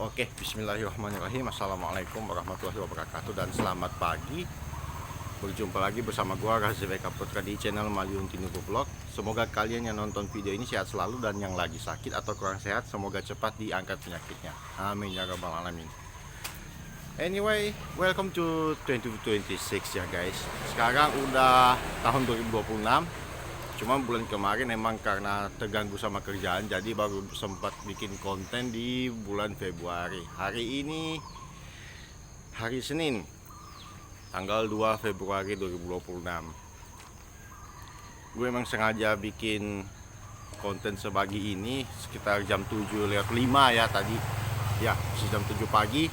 Oke, bismillahirrahmanirrahim. Assalamualaikum warahmatullahi wabarakatuh. Dan selamat pagi. Berjumpa lagi bersama gua Razi Beka Putra di channel Maliun Tinubu Vlog. Semoga kalian yang nonton video ini sehat selalu, dan yang lagi sakit atau kurang sehat semoga cepat diangkat penyakitnya. Amin ya rabbal alamin. Anyway, welcome to 2026 ya guys. Sekarang udah tahun 2026. Cuma bulan kemarin emang karena terganggu sama kerjaan, jadi baru sempat bikin konten di bulan Februari. Hari ini hari Senin, tanggal 2 Februari 2026. Gue emang sengaja bikin konten sebagi ini sekitar jam 7:05 ya tadi. Ya, jam 7 pagi.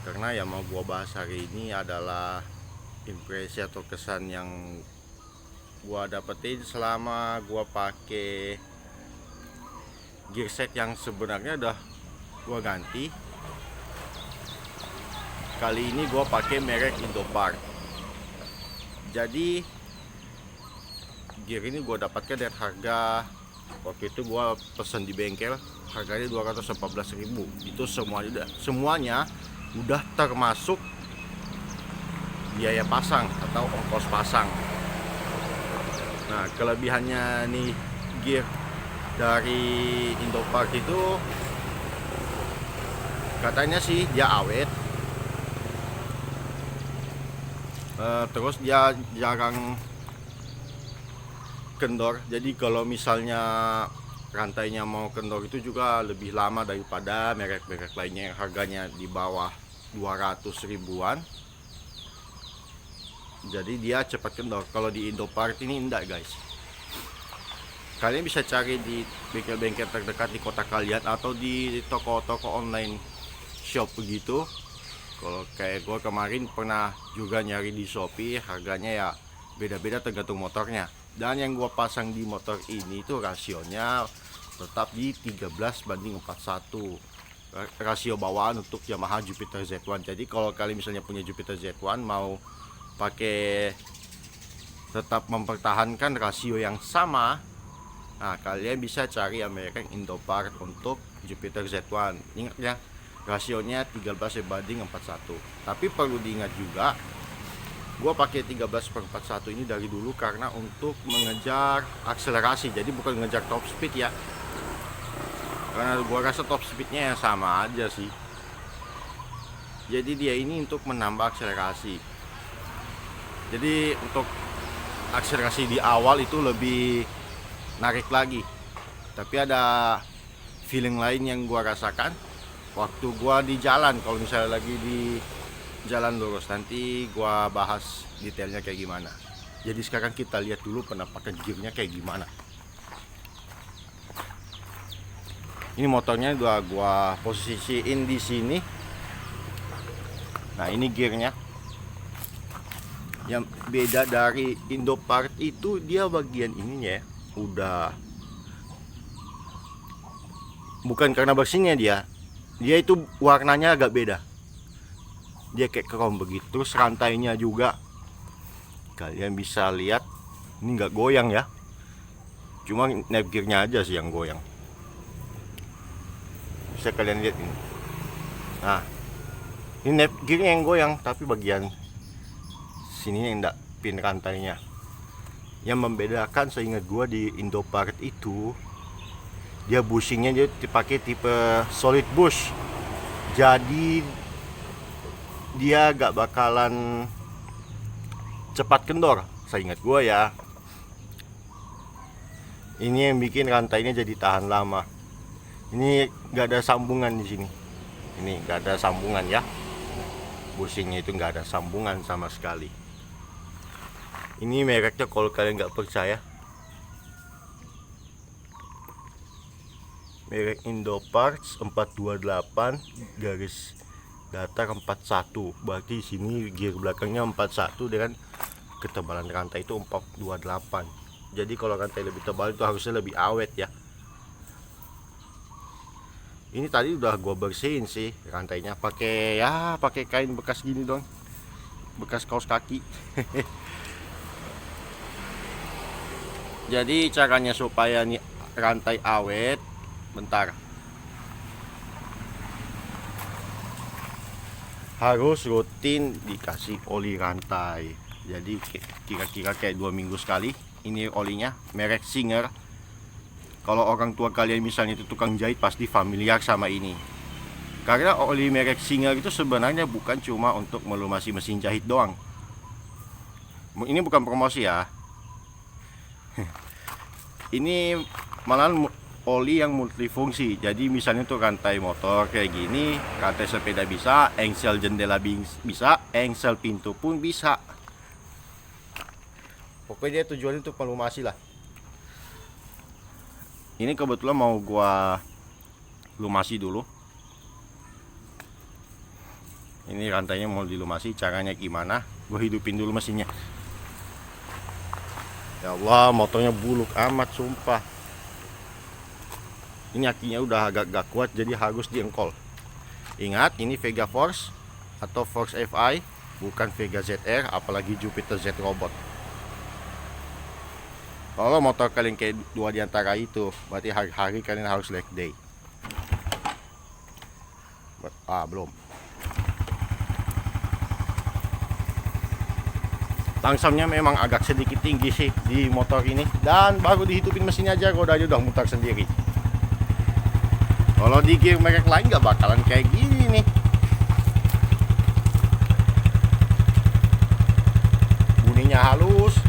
Karena yang mau gue bahas hari ini adalah impresi atau kesan yang gua dapetin selama gua pakai gear set yang sebenarnya udah gua ganti. Kali ini gua pakai merek Indopart. Jadi gear ini gua dapatkan dari harga, waktu itu gua pesen di bengkel, harganya 214.000. Itu semuanya udah termasuk biaya pasang atau ongkos pasang. Nah, kelebihannya nih gear dari Indopart itu katanya sih dia awet, terus dia jarang kendor. Jadi kalau misalnya rantainya mau kendor itu juga lebih lama daripada merek-merek lainnya yang harganya di bawah 200 ribuan. Jadi dia cepat kendor. Kalau di Indopart ini enggak guys. Kalian bisa cari di bengkel-bengkel terdekat di kota kalian atau di toko-toko online shop begitu. Kalau kayak gue kemarin pernah juga nyari di Shopee, harganya ya beda-beda tergantung motornya. Dan yang gue pasang di motor ini tuh rasionya tetap di 13:41. Rasio bawaan untuk Yamaha Jupiter Z1. Jadi kalau kalian misalnya punya Jupiter Z1 mau pakai tetap mempertahankan rasio yang sama, nah kalian bisa cari merek Indopart untuk Jupiter Z1. Ingat ya, rasionya 13:41. Tapi perlu diingat juga, gue pakai 13/41 ini dari dulu karena untuk mengejar akselerasi, jadi bukan mengejar top speed ya, karena gue rasa top speednya yang sama aja sih. Jadi dia ini untuk menambah akselerasi. Jadi untuk akselerasi di awal itu lebih narik lagi. Tapi ada feeling lain yang gua rasakan waktu gua di jalan. Kalau misalnya lagi di jalan lurus, nanti gua bahas detailnya kayak gimana. Jadi sekarang kita lihat dulu penampakan gearnya kayak gimana. Ini motornya udah gua posisiin di sini. Nah, ini gearnya. Yang beda dari Indopart itu dia bagian ininya ya, udah bukan karena bersihnya, dia itu warnanya agak beda, dia kayak krom begitu. Terus rantainya juga kalian bisa lihat ini nggak goyang ya, cuma nap gearnya aja sih yang goyang. Bisa kalian lihat ini. Nah, ini nap gearnya yang goyang, tapi bagian sini yang enggak pin rantainya. Yang membedakan seingat gua di Indopart itu, dia bushingnya dia dipakai tipe solid bush. Jadi dia gak bakalan cepat kendor, seingat gua ya. Ini yang bikin rantainya jadi tahan lama. Ini gak ada sambungan di sini. Ini gak ada sambungan ya. Bushingnya itu gak ada sambungan sama sekali. Ini mereknya kalau kalian nggak percaya, merek Indopart 428 garis datar 41. Berarti sini gear belakangnya 41 dengan ketebalan rantai itu 428. Jadi kalau rantai lebih tebal itu harusnya lebih awet ya. Ini tadi udah gua bersihin sih rantainya, pakai kain bekas gini dong, bekas kaos kaki. Jadi caranya supaya nih rantai awet, bentar. harus rutin dikasih oli rantai. Jadi kira-kira kayak 2 minggu sekali. Ini olinya merek Singer. Kalau orang tua kalian misalnya itu tukang jahit, pasti familiar sama ini. Karena oli merek Singer itu sebenarnya bukan cuma untuk melumasi mesin jahit doang. Ini bukan promosi ya. Ini malahan oli yang multifungsi. Jadi misalnya untuk rantai motor kayak gini, rantai sepeda bisa, engsel jendela bisa, engsel pintu pun bisa. Pokoknya dia tujuannya untuk melumasi lah. Ini kebetulan mau gua lumasi dulu. Ini rantainya mau dilumasi, caranya gimana? Gua hidupin dulu mesinnya. Ya Allah, motornya buluk amat sumpah. Ini akinya udah agak gak kuat, jadi harus diengkol. Ingat, ini Vega Force atau Force FI, bukan Vega ZR, apalagi Jupiter Z Robot. Kalau motor kalian kayak dua di antara itu, berarti hari-hari kalian harus leg day. Belum. Langsamnya memang agak sedikit tinggi sih di motor ini. Dan baru dihidupin mesinnya aja, rodanya udah mutar sendiri. Kalau di gear merek lain nggak bakalan kayak gini nih. Bunyinya halus.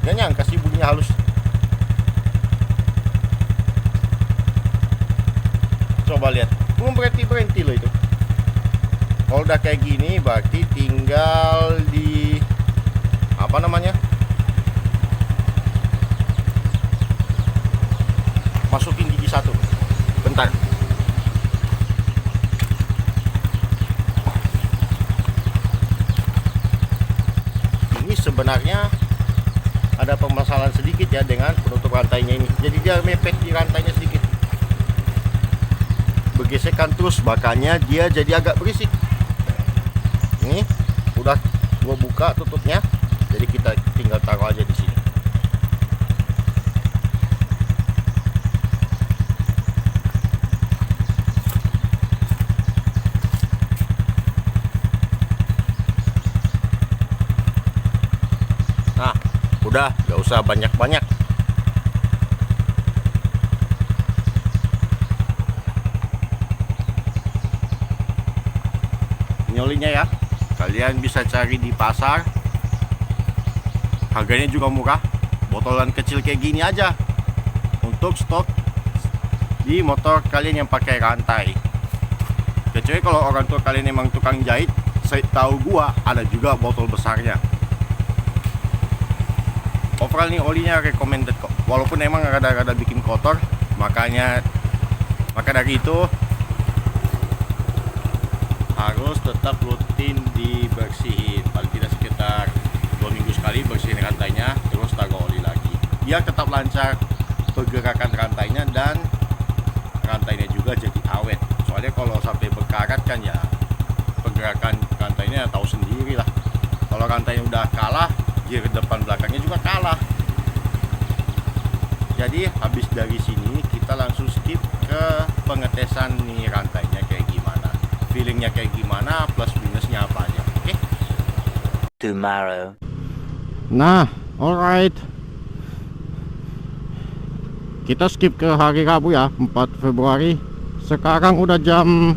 Gak nyangka sih bunyinya halus. Coba lihat, berhenti loh itu. Kalau udah kayak gini berarti tinggal di apa namanya, masukin gigi satu. Bentar. Ini sebenarnya ada permasalahan sedikit ya dengan penutup rantainya ini. Jadi dia mepet di rantainya sedikit. Bergesekan terus, makanya dia jadi agak berisik. Ini udah gua buka tutupnya. Jadi kita tinggal taruh aja di sini. Nah, udah, gak usah banyak-banyak. Ini olinya ya, kalian bisa cari di pasar. Harganya juga murah. Botolan kecil kayak gini aja untuk stok di motor kalian yang pakai rantai. Kecuali kalau orang tua kalian emang tukang jahit, saya tahu gua ada juga botol besarnya. Overall nih olinya recommended kok. Walaupun emang rada-rada bikin kotor, maka dari itu harus tetap rutin dibersihin. Paling tidak sekitar 2 minggu sekali bersihin rantainya, terus taruh oli lagi. Biar tetap lancar pergerakan rantainya dan rantainya juga jadi awet. Soalnya kalau sampai berkarat kan ya pergerakan rantainya tahu sendiri lah. Kalau rantainya udah kalah, gear depan belakangnya juga kalah. Jadi habis dari sini kita langsung skip ke pengetesan nih rantainya kayak gimana, feelingnya kayak gimana, plus minusnya apa aja. Oke? Tomorrow. Nah, alright. Kita skip ke hari Rabu ya, 4 Februari. Sekarang udah jam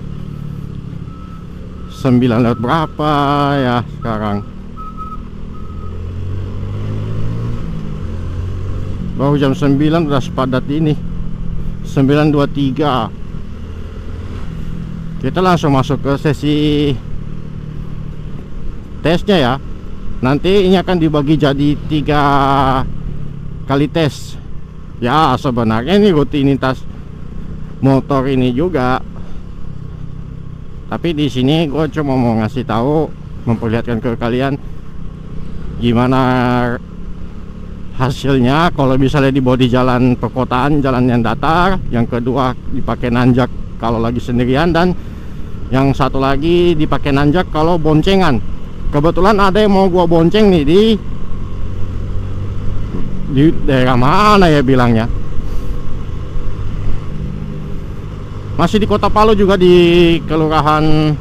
9 lewat berapa ya sekarang? Baru jam 9 udah sepadat ini. 9.23. Kita langsung masuk ke sesi tesnya ya. Nanti ini akan dibagi jadi 3 kali tes. Ya sebenarnya ini rutinitas motor ini juga. Tapi di sini gue cuma mau ngasih tahu, memperlihatkan ke kalian gimana hasilnya kalau misalnya dibawa di jalan perkotaan, jalan yang datar. Yang kedua dipakai nanjak kalau lagi sendirian, dan yang satu lagi dipakai nanjak kalau boncengan. Kebetulan ada yang mau gua bonceng nih di daerah mana ya bilangnya, masih di Kota Palu juga, di Kelurahan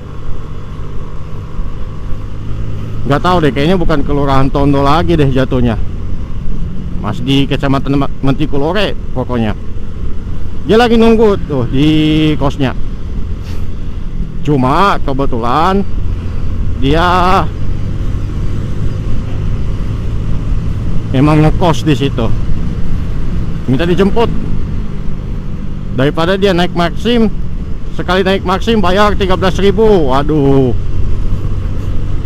Nggak tahu deh, kayaknya bukan kelurahan Tondo lagi deh jatuhnya, masih di kecamatan Mentikulore pokoknya. Dia lagi nunggu tuh di kosnya. Cuma kebetulan dia emang ngekos di situ, minta dijemput. Daripada dia naik Maxim, sekali naik Maxim bayar 13.000. Waduh,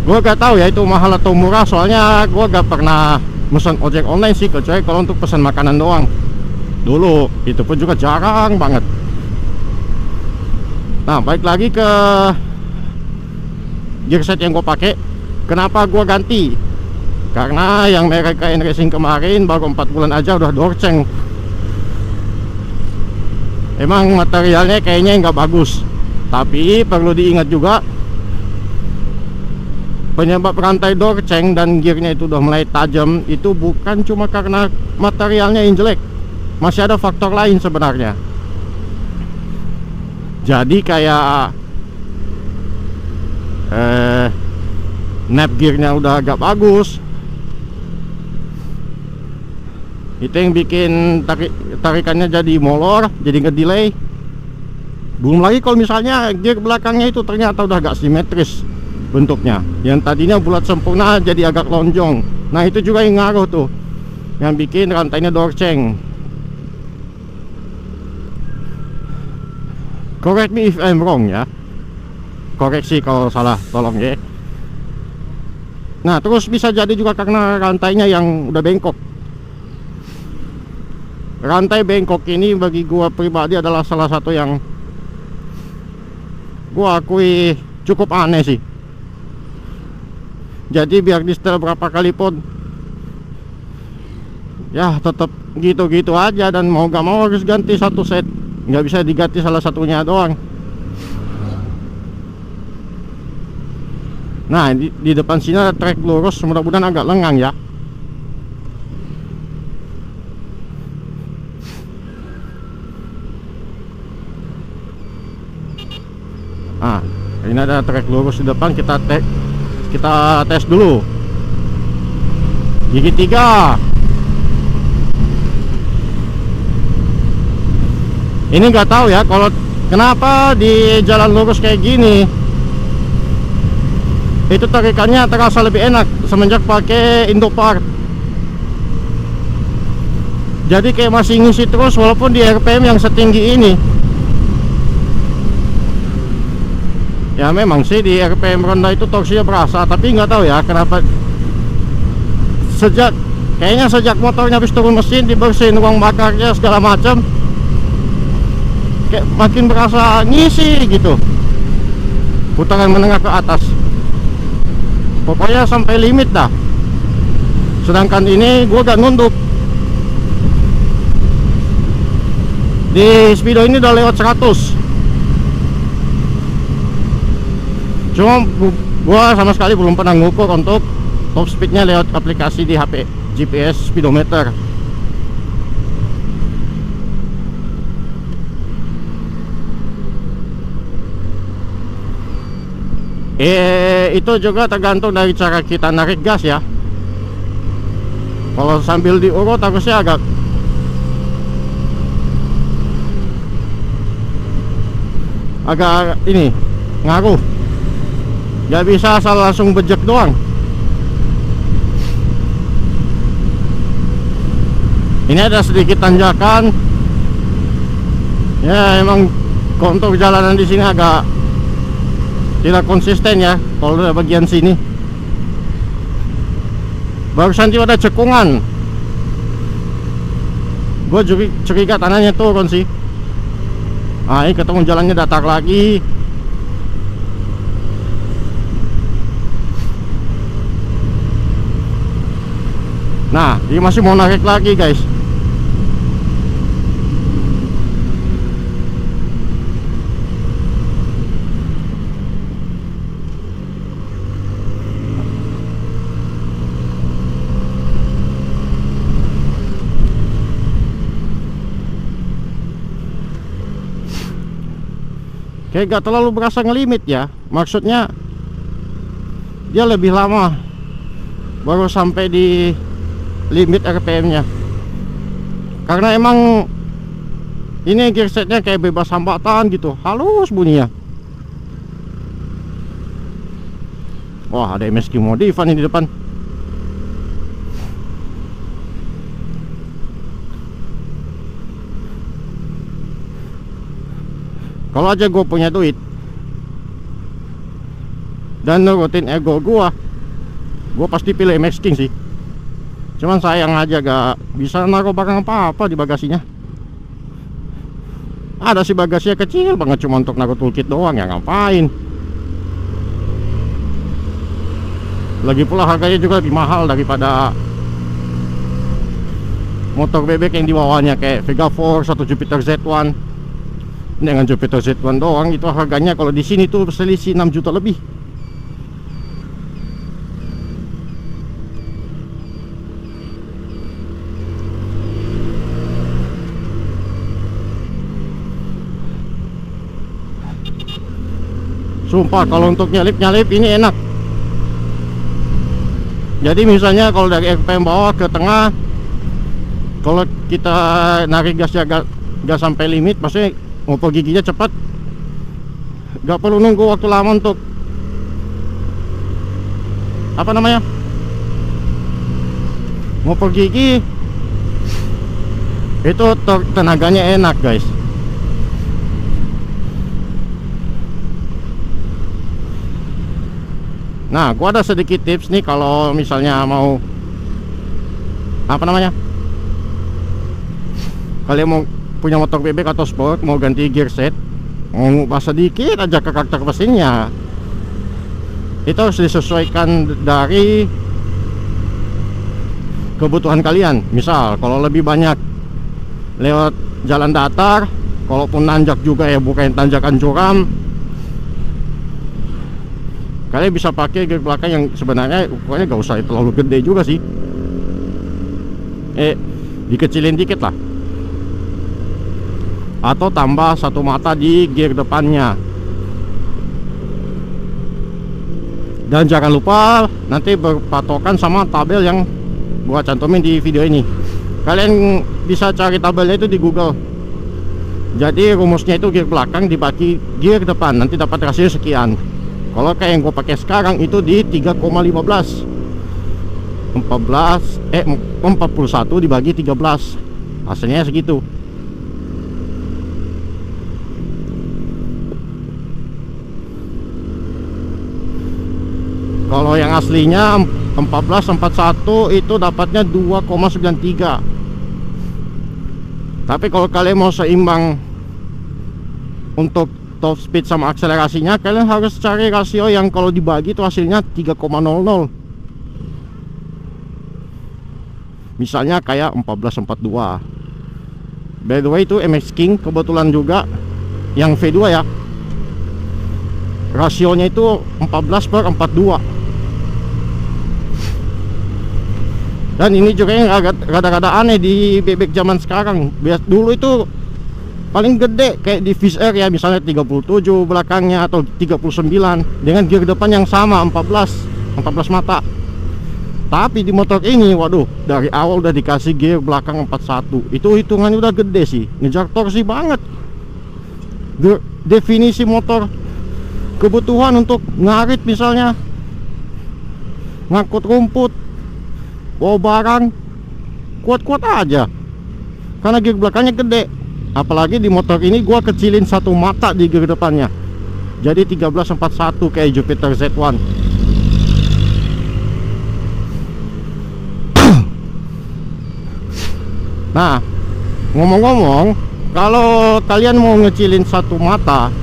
gue gak tahu ya itu mahal atau murah, soalnya gue gak pernah pesan ojek online sih, kecuali kalau untuk pesan makanan doang. Dulu itu pun juga jarang banget. Nah, balik lagi ke gearset yang gue pakai. Kenapa gue ganti? Karena yang merek KN Racing kemarin baru 4 bulan aja udah dorceng. Emang materialnya kayaknya nggak bagus, tapi perlu diingat juga penyebab rantai dorceng dan gearnya itu udah mulai tajam itu bukan cuma karena materialnya yang jelek, masih ada faktor lain sebenarnya. Jadi kayak nap gearnya udah agak bagus, itu yang bikin tarikannya jadi molor, jadi ngedelay. Belum lagi kalau misalnya gear belakangnya itu ternyata udah agak simetris bentuknya, yang tadinya bulat sempurna jadi agak lonjong. Nah itu juga yang ngaruh tuh, yang bikin rantainya dorceng. Correct me if I'm wrong ya, koreksi kalau salah tolong ya. Nah terus bisa jadi juga karena rantainya yang udah bengkok. Rantai bengkok ini bagi gua pribadi adalah salah satu yang gua akui cukup aneh sih. Jadi biar di setel berapa kali pun ya tetap gitu-gitu aja, dan mau gak mau harus ganti satu set, nggak bisa diganti salah satunya doang. Nah di depan sini ada trek lurus, mudah-mudahan agak lengang ya. Nah ini ada trek lurus di depan, kita tes dulu. Gigi 3. Ini nggak tahu ya kalau kenapa di jalan lurus kayak gini itu tarikannya terasa lebih enak semenjak pakai Indopart. Jadi kayak masih ngisi terus walaupun di RPM yang setinggi ini. Ya memang sih di RPM rendah itu torsinya berasa, tapi nggak tahu ya kenapa kayaknya sejak motornya habis turun mesin, dibersihin ruang bakarnya segala macam, kayak makin berasa ngisi gitu, putaran menengah ke atas, pokoknya sampai limit dah. Sedangkan ini gua gak nunduk, di speedo ini udah lewat 100. Cuma gua sama sekali belum pernah ngukur untuk top speednya lewat aplikasi di HP, GPS speedometer. Itu juga tergantung dari cara kita narik gas ya. Kalau sambil diurut harusnya agak ini ngaruh. Gak bisa asal langsung bejek doang. Ini ada sedikit tanjakan. Ya emang kontur jalanan di sini agak tidak konsisten ya. Kalau udah bagian sini, barusan tiba ada cekungan. Gue curiga tanahnya turun sih. Nah ini ketemu jalannya datar lagi. Nah, dia masih mau narik lagi, guys. Kayak gak terlalu berasa ngelimit ya. Maksudnya dia lebih lama baru sampai di limit RPM-nya. Karena emang ini gearsetnya kayak bebas hambatan gitu, halus bunyinya. Wah, ada MSQ modifan ini di depan. Kalau aja gue punya duit dan nurutin ego gue pasti pilih MX King sih. Cuman sayang aja gak bisa naruh barang apa-apa di bagasinya. Ada sih bagasinya kecil banget, cuma untuk naruh toolkit doang, ya ngapain. Lagi pula harganya juga lebih mahal daripada motor bebek yang di bawahnya kayak Vega Force atau Jupiter Z1. Dengan Jupiter Z1 doang itu harganya kalau di sini tuh selisih 6 juta lebih. Sumpah kalau untuk nyalip ini enak. Jadi misalnya kalau dari RPM bawah ke tengah, kalau kita narik gasnya gak sampai limit, pasti ngoper giginya cepat, gak perlu nunggu waktu lama untuk apa namanya, ngoper gigi. Itu tenaganya enak guys. Nah, gua ada sedikit tips nih kalau misalnya mau apa namanya, kalian mau punya motor bebek atau sport, mau ganti gear set, mau ngubah sedikit aja ke karakter mesinnya, itu harus disesuaikan dari kebutuhan kalian. Misal kalau lebih banyak lewat jalan datar, kalaupun nanjak juga ya bukan tanjakan curam, kalian bisa pakai gear belakang yang sebenarnya ukurannya gak usah terlalu gede juga sih, dikecilin dikit lah, atau tambah satu mata di gear depannya. Dan jangan lupa nanti berpatokan sama tabel yang gua cantumin di video ini. Kalian bisa cari tabelnya itu di Google. Jadi rumusnya itu gear belakang dibagi gear depan, nanti dapat rasio sekian. Kalau kayak yang gua pakai sekarang itu di 3,15, 41 dibagi 13, hasilnya segitu. Kalau yang aslinya 1441 itu dapatnya 2,93. Tapi kalau kalian mau seimbang untuk top speed sama akselerasinya, kalian harus cari rasio yang kalau dibagi itu hasilnya 3,00. Misalnya kayak 1442. By the way itu MX King kebetulan juga yang V2 ya, rasionya itu 14/42. Dan ini juga yang rada-rada aneh di bebek zaman sekarang. Dulu itu paling gede kayak di Fish Air ya, misalnya 37 belakangnya atau 39 dengan gear depan yang sama 14 mata. Tapi di motor ini waduh, dari awal udah dikasih gear belakang 41. Itu hitungannya udah gede sih, ngejar torsi banget. Definisi motor kebutuhan untuk ngarit misalnya, ngangkut rumput, bawa barang, kuat-kuat aja karena gear belakangnya gede. Apalagi di motor ini gua kecilin satu mata di gear depannya, jadi 1341 kayak Jupiter Z1. Nah, ngomong-ngomong, kalau kalian mau ngecilin satu mata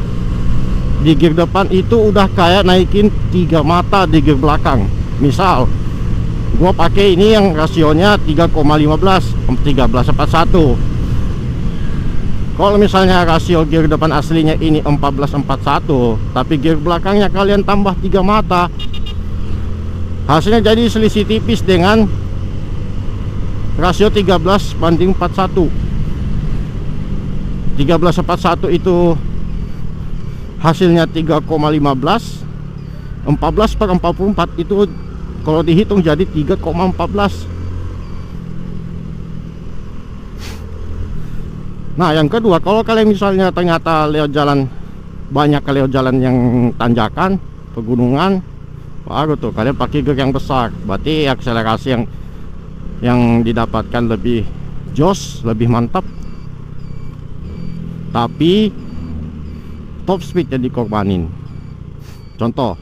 di gear depan itu udah kayak naikin 3 mata di gear belakang. Misal gua pakai ini yang rasionya 3,15, 1341. Kalau misalnya rasio gear depan aslinya ini 1441, tapi gear belakangnya kalian tambah 3 mata, hasilnya jadi selisih tipis dengan rasio 13/41. 13/41 itu hasilnya 3,15, 14/44 itu kalau dihitung jadi 3,14. Nah yang kedua, kalau kalian misalnya ternyata lewat jalan, banyak lewat jalan yang tanjakan, pegunungan, baru tuh kalian pakai gear yang besar, berarti akselerasi yang didapatkan lebih jos, lebih mantap, tapi top speed yang dikorbanin. Contoh,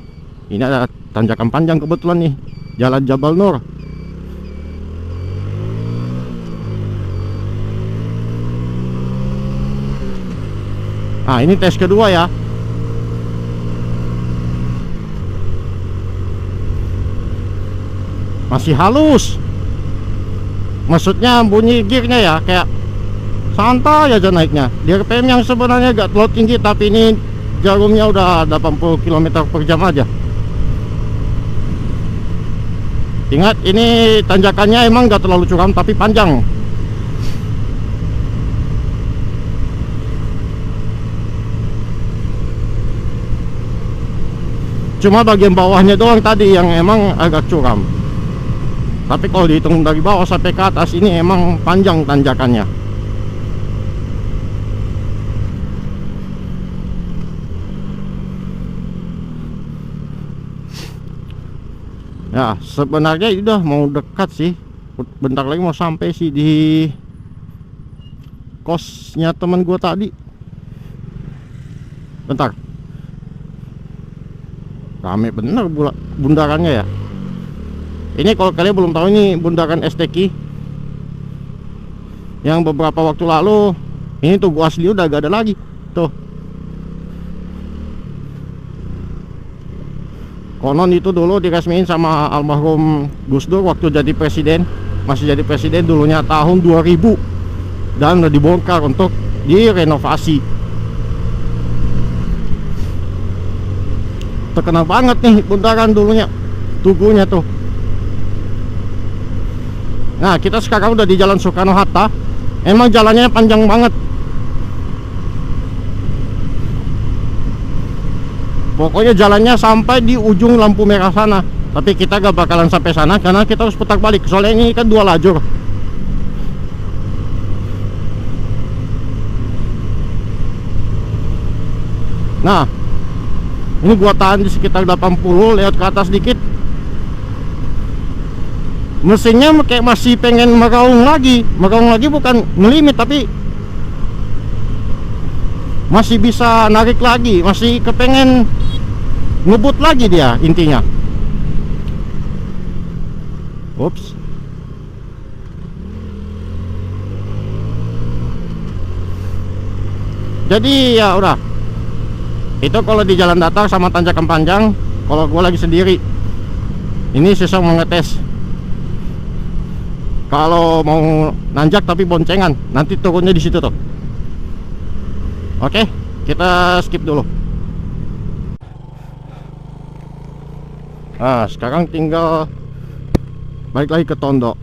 ini ada tanjakan panjang kebetulan nih, Jalan Jabal Nur. Nah ini tes kedua ya. Masih halus, maksudnya bunyi gearnya ya kayak santai aja naiknya. Di RPM yang sebenarnya gak terlalu tinggi, tapi ini jarumnya udah 80 km per jam aja. Ingat, ini tanjakannya emang gak terlalu curam tapi panjang. Cuma bagian bawahnya doang tadi yang emang agak curam. Tapi kalau dihitung dari bawah sampai ke atas, ini emang panjang tanjakannya. Ya sebenarnya udah mau dekat sih, bentar lagi mau sampai sih di kosnya temen gua tadi. Bentar, rame bener bundarannya ya. Ini kalau kalian belum tahu, ini bundaran STQ yang beberapa waktu lalu, ini tugu asli udah gak ada lagi tuh. Konon itu dulu diresmiin sama almarhum Gus Dur waktu jadi presiden, masih jadi presiden dulunya tahun 2000, dan udah dibongkar untuk direnovasi. Terkenal banget nih bundaran dulunya, tugunya tuh. Nah kita sekarang udah di Jalan Soekarno-Hatta. Emang jalannya panjang banget. Pokoknya jalannya sampai di ujung lampu merah sana. Tapi kita gak bakalan sampai sana karena kita harus putar balik. Soalnya ini kan 2 lajur. Nah ini gua tahan di sekitar 80, lewat ke atas dikit mesinnya kayak masih pengen meraung lagi. Meraung lagi bukan ngelimit, tapi masih bisa narik lagi, masih kepengen ngebut lagi dia intinya. Ups. Jadi ya udah, itu kalau di jalan datar sama tanjakan panjang. Kalau gue lagi sendiri, ini sesang mau ngetes. Kalau mau nanjak tapi boncengan, nanti turunnya di situ tuh. Oke, kita skip dulu. Nah, sekarang tinggal balik lagi ke Tondo.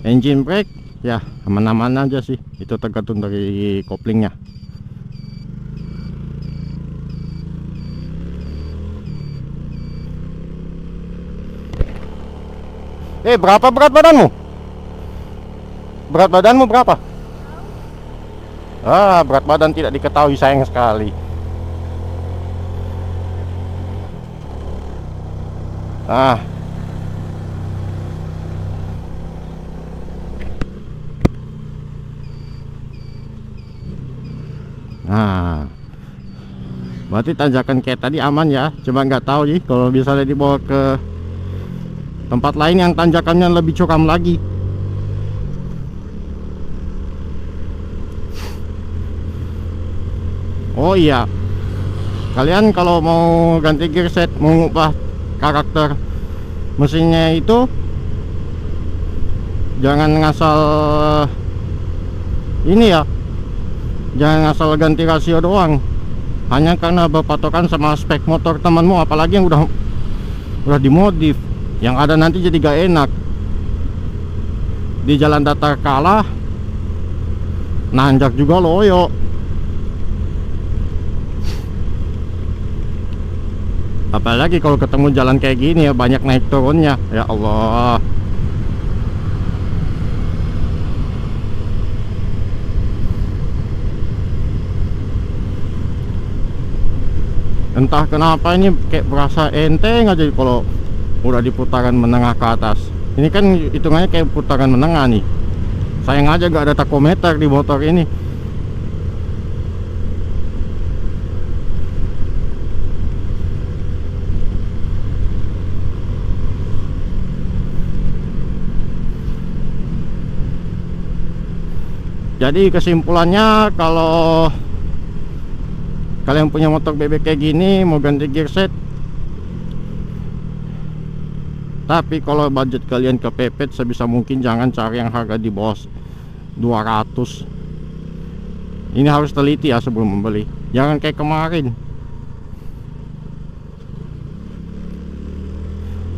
Engine brake ya aman-aman aja sih, itu tergantung dari koplingnya. Berapa berat badanmu? Berat badanmu berapa? Berat badan tidak diketahui, sayang sekali. Nah, berarti tanjakan kayak tadi aman ya. Cuma nggak tahu sih kalau misalnya dibawa ke tempat lain yang tanjakannya lebih curam lagi. Oh iya, kalian kalau mau ganti gear set, mengubah karakter mesinnya itu, jangan ngasal ini ya, jangan ngasal ganti rasio doang hanya karena berpatokan sama spek motor temanmu, apalagi yang udah dimodif. Yang ada nanti jadi gak enak. Di jalan datar kalah, nanjak juga loyo. Apalagi kalau ketemu jalan kayak gini ya, banyak naik turunnya. Ya Allah. Entah kenapa ini kayak berasa enteng aja kalau udah di putaran menengah ke atas. Ini kan hitungannya kayak putaran menengah nih. Sayang aja gak ada takometer di motor ini. Jadi kesimpulannya, kalau kalian punya motor bebek kayak gini mau ganti gearset, tapi kalau budget kalian kepepet, sebisa mungkin jangan cari yang harga di bawah 200. Ini harus teliti ya sebelum membeli. Jangan kayak kemarin,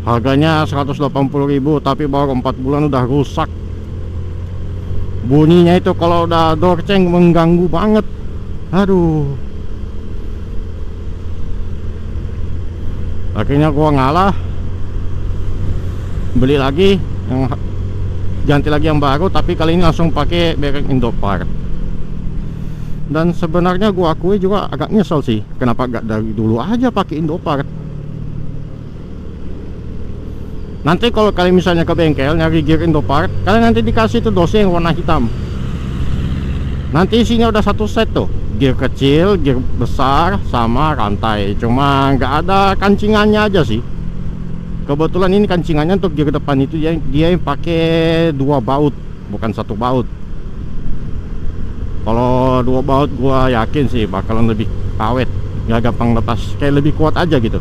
harganya 180.000 tapi baru 4 bulan udah rusak. Bunyinya itu kalau udah dorceng mengganggu banget. Aduh. Akhirnya gua ngalah, beli lagi yang ganti lagi yang baru, tapi kali ini langsung pakai bearing Indopart. Dan sebenarnya gua akui juga agak nyesel sih, kenapa gak dari dulu aja pakai Indopart. Nanti kalau kalian misalnya ke bengkel nyari gear Indopart, kalian nanti dikasih tuh dosnya yang warna hitam. Nanti isinya udah satu set tuh, gear kecil, gear besar, sama rantai. Cuma nggak ada kancingannya aja sih. Kebetulan ini kancingannya untuk gear depan itu dia yang pakai 2 baut, bukan 1 baut. Kalau 2 baut gua yakin sih bakalan lebih awet, nggak gampang lepas, kayak lebih kuat aja gitu.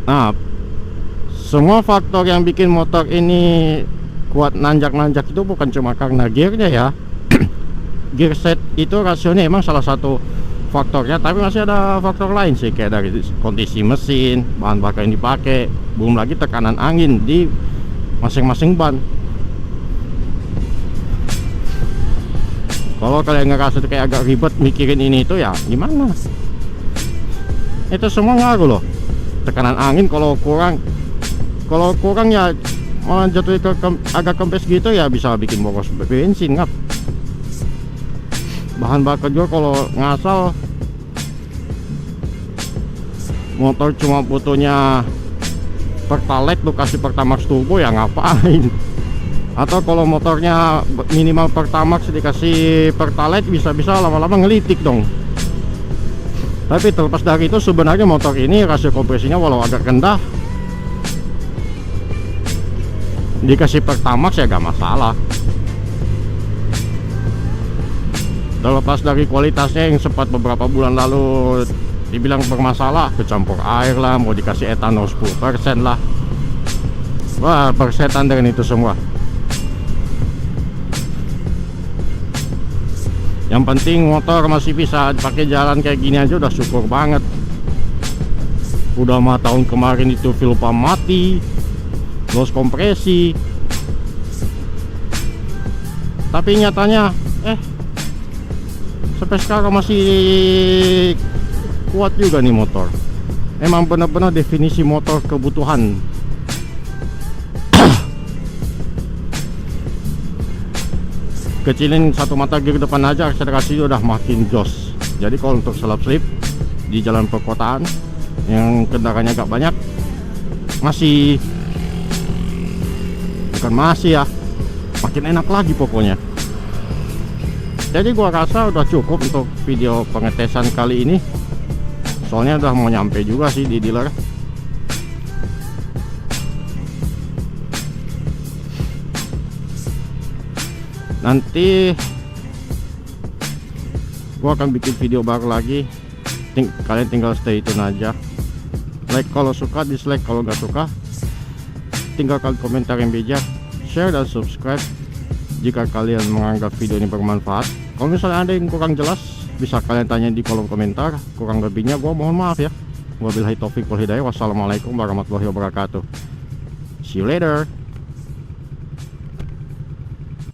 Nah, semua faktor yang bikin motor ini kuat nanjak-nanjak itu bukan cuma karena gearnya ya. Gear set itu rasionya emang salah satu faktornya, tapi masih ada faktor lain sih, kayak dari kondisi mesin, bahan bakar yang dipakai, belum lagi tekanan angin di masing-masing ban. Kalau kalian ngerasa kayak agak ribet mikirin ini itu, ya gimana? Itu semua ngaruh loh. Tekanan angin kalau kurang ya malah jatuh agak kempes gitu ya, bisa bikin boros bensin ngap. Bahan bakar juga kalau ngasal, motor cuma butuhnya Pertalite lu kasih Pertamax turbo ya ngapain. Atau kalau motornya minimal Pertamax dikasih Pertalite, bisa-bisa lama-lama ngelitik dong. Tapi terlepas dari itu, sebenarnya motor ini rasio kompresinya walau agak rendah, dikasih Pertamax ya gak masalah. Terlepas dari kualitasnya yang sempat beberapa bulan lalu dibilang bermasalah, kecampur air lah, mau dikasih etanol 10% lah. Wah, persetan dengan itu semua. Yang penting motor masih bisa pakai jalan kayak gini aja udah syukur banget. Udah mah tahun kemarin itu fuel pump mati, loss kompresi, tapi nyatanya sampai sekarang masih kuat juga nih motor. Emang benar-benar definisi motor kebutuhan. Kecilin satu mata gear depan aja, akselerasi udah makin jos. Jadi kalau untuk selap slip di jalan perkotaan yang kendaraannya agak banyak, masih bukan masih ya, makin enak lagi pokoknya. Jadi gua rasa udah cukup untuk video pengetesan kali ini, soalnya udah mau nyampe juga sih di dealer. Nanti gua akan bikin video baru lagi, kalian tinggal stay tune aja. Like kalau suka, dislike kalau nggak suka, tinggalkan komentar yang bijak, share dan subscribe Jika kalian menganggap video ini bermanfaat, kalau misalnya ada yang kurang jelas, bisa kalian tanya di kolom komentar. Kurang lebihnya gue mohon maaf ya. Wabillahi taufiq wal hidayah. Wassalamualaikum warahmatullahi wabarakatuh. See you later.